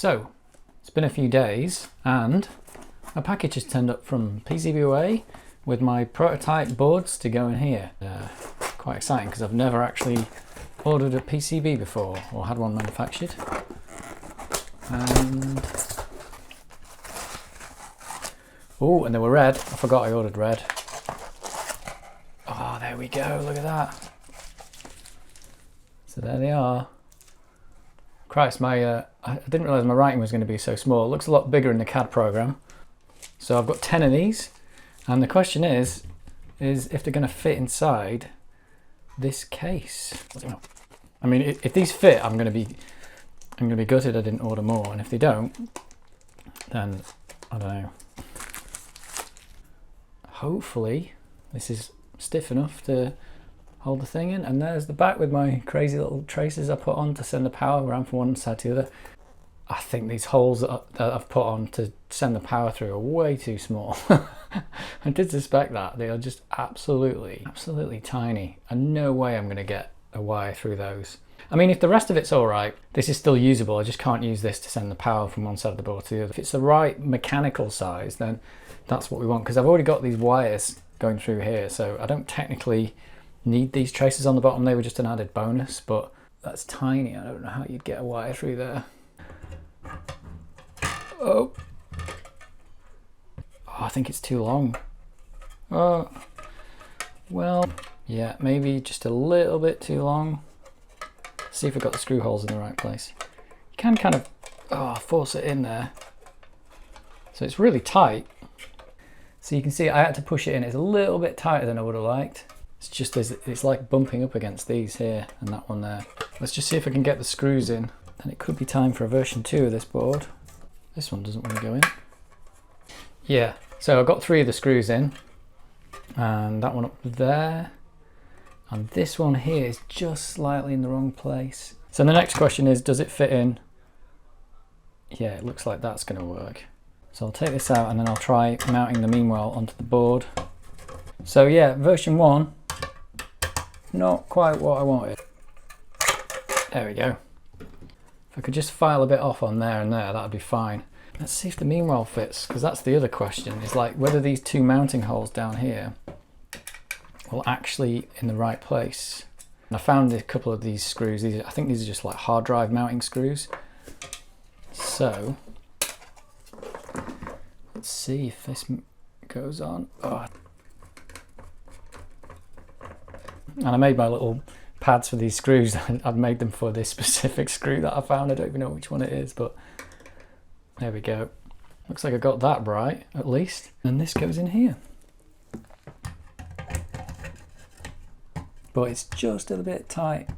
So, it's been a few days and a package has turned up from PCBWay with my prototype boards to go in here. Quite exciting because I've never actually ordered a PCB before or had one manufactured. And oh, and they were red. I forgot I ordered red. Oh, there we go. Look at that. So there they are. Christ, I didn't realise my writing was going to be so small. It looks a lot bigger in the CAD program. So I've got 10 of these, and the question is if they're going to fit inside this case. I mean, if these fit, I'm going to be gutted I didn't order more, and if they don't, then I don't know. Hopefully, this is stiff enough to hold the thing in. And there's the back with my crazy little traces I put on to send the power around from one side to the other. I think these holes that I've put on to send the power through are way too small. I did suspect that. They are just absolutely tiny. And no way I'm going to get a wire through those. I mean, if the rest of it's all right, this is still usable. I just can't use this to send the power from one side of the board to the other. If it's the right mechanical size, then that's what we want, because I've already got these wires going through here, so I don't technically need these traces on the bottom. They were just an added bonus, but that's tiny. I don't know how you'd get a wire through there. Oh, I think it's too long. Oh, well, yeah, maybe just a little bit too long. See if I've got the screw holes in the right place. You can kind of force it in there. So it's really tight. So you can see I had to push it in. It's a little bit tighter than I would have liked. It's just it's like bumping up against these here and that one there. Let's just see if I can get the screws in. And it could be time for a version 2 of this board. This one doesn't want to go in. Yeah, so I've got 3 of the screws in. And that one up there. And this one here is just slightly in the wrong place. So the next question is, does it fit in? Yeah, it looks like that's going to work. So I'll take this out and then I'll try mounting the Meanwell onto the board. So yeah, version 1, not quite what I wanted. There we go. If I could just file a bit off on there and there, that'd be fine. Let's see if the Meanwell fits, because that's the other question, is like whether these 2 mounting holes down here will actually in the right place. And I found a couple of these screws. I think these are just like hard drive mounting screws. So let's see if this goes on. Oh. And I made my little pads for these screws. I've made them for this specific screw that I found. I don't even know which one it is, but there we go. Looks like I got that right, at least. And this goes in here. But it's just a bit tight.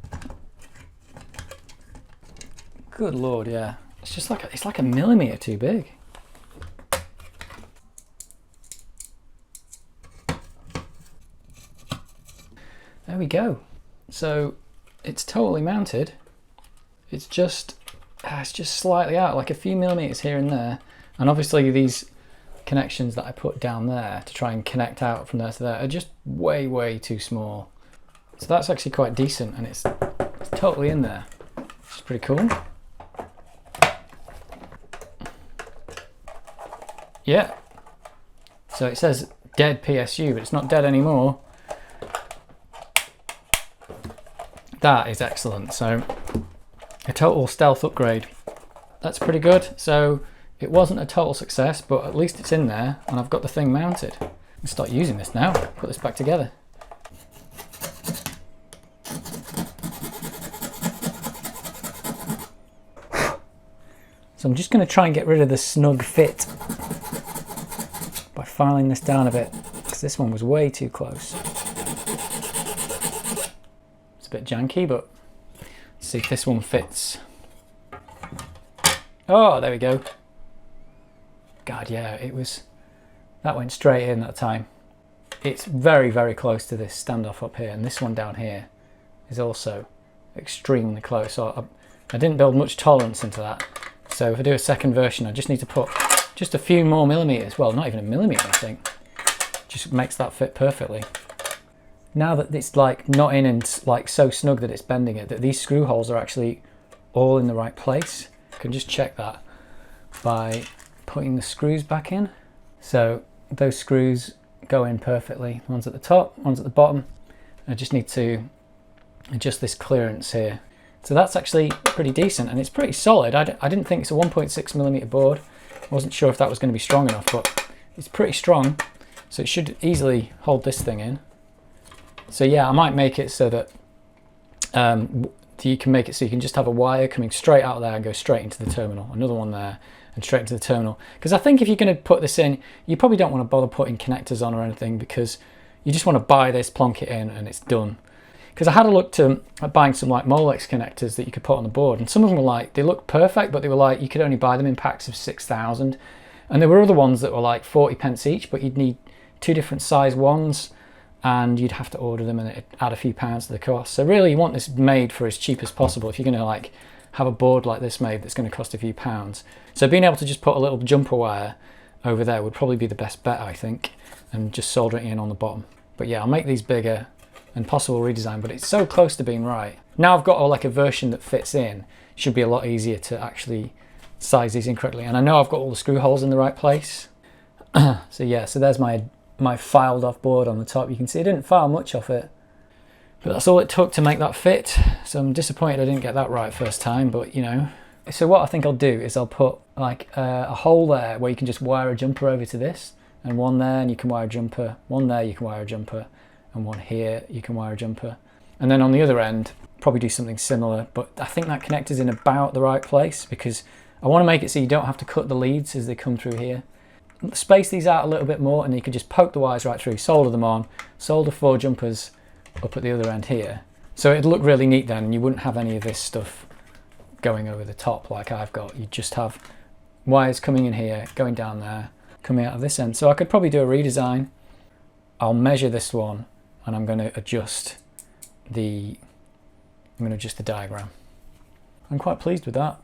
Good Lord, yeah. It's just like it's like a millimeter too big. There we go. So it's totally mounted. It's just slightly out, like a few millimeters here and there. And obviously these connections that I put down there to try and connect out from there to there are just way too small. So that's actually quite decent, and it's totally in there, which is pretty cool. Yeah. So it says dead PSU, but it's not dead anymore. That is excellent. So a total stealth upgrade. That's pretty good. So it wasn't a total success, but at least it's in there and I've got the thing mounted. Let's start using this now. Put this back together. So I'm just going to try and get rid of the snug fit by filing this down a bit, because this one was way too close. It's a bit janky, but let's see if this one fits. Oh, there we go. God, yeah, that went straight in that time. It's very close to this standoff up here, and this one down here is also extremely close. So I didn't build much tolerance into that. So if I do a second version, I just need to put just a few more millimeters. Well, not even a millimeter, I think. Just makes that fit perfectly. Now that it's like not in and like so snug that it's bending it, that these screw holes are actually all in the right place. I can just check that. by putting the screws back in. So those screws go in perfectly. One's at the top, one's at the bottom. I just need to adjust this clearance here. So that's actually pretty decent, and it's pretty solid. I didn't think it's a 1.6mm board. I wasn't sure if that was going to be strong enough, but it's pretty strong. So it should easily hold this thing in. So yeah, I might make it so that you can make it so you can just have a wire coming straight out of there and go straight into the terminal. Another one there and straight into the terminal. Because I think if you're going to put this in, you probably don't want to bother putting connectors on or anything, because you just want to buy this, plonk it in, and it's done. Because I had a look at buying some like Molex connectors that you could put on the board, and some of them were like, they looked perfect, but they were like, you could only buy them in packs of 6,000. And there were other ones that were like 40 pence each, but you'd need 2 different size ones, and you'd have to order them, and it'd add a few pounds to the cost. So really you want this made for as cheap as possible if you're going to like have a board like this made that's going to cost a few pounds. So being able to just put a little jumper wire over there would probably be the best bet, I think, and just solder it in on the bottom. But yeah, I'll make these bigger and possible redesign, but it's so close to being right. Now I've got like a version that fits in. It should be a lot easier to actually size these in correctly. And I know I've got all the screw holes in the right place. So yeah, so there's my filed off board on the top. You can see I didn't file much off it, but that's all it took to make that fit. So I'm disappointed I didn't get that right first time, but you know. So what I think I'll do is I'll put like a hole there where you can just wire a jumper over to this, and one there and you can wire a jumper, one there you can wire a jumper, and one here you can wire a jumper. And then on the other end, probably do something similar, but I think that connector's in about the right place, because I want to make it so you don't have to cut the leads as they come through here. Space these out a little bit more, and you could just poke the wires right through, solder them on, solder 4 jumpers up at the other end here. So it'd look really neat then, and you wouldn't have any of this stuff going over the top like I've got. You'd just have wires coming in here, going down there, coming out of this end. So I could probably do a redesign. I'll measure this one, and I'm going to adjust the diagram. I'm quite pleased with that.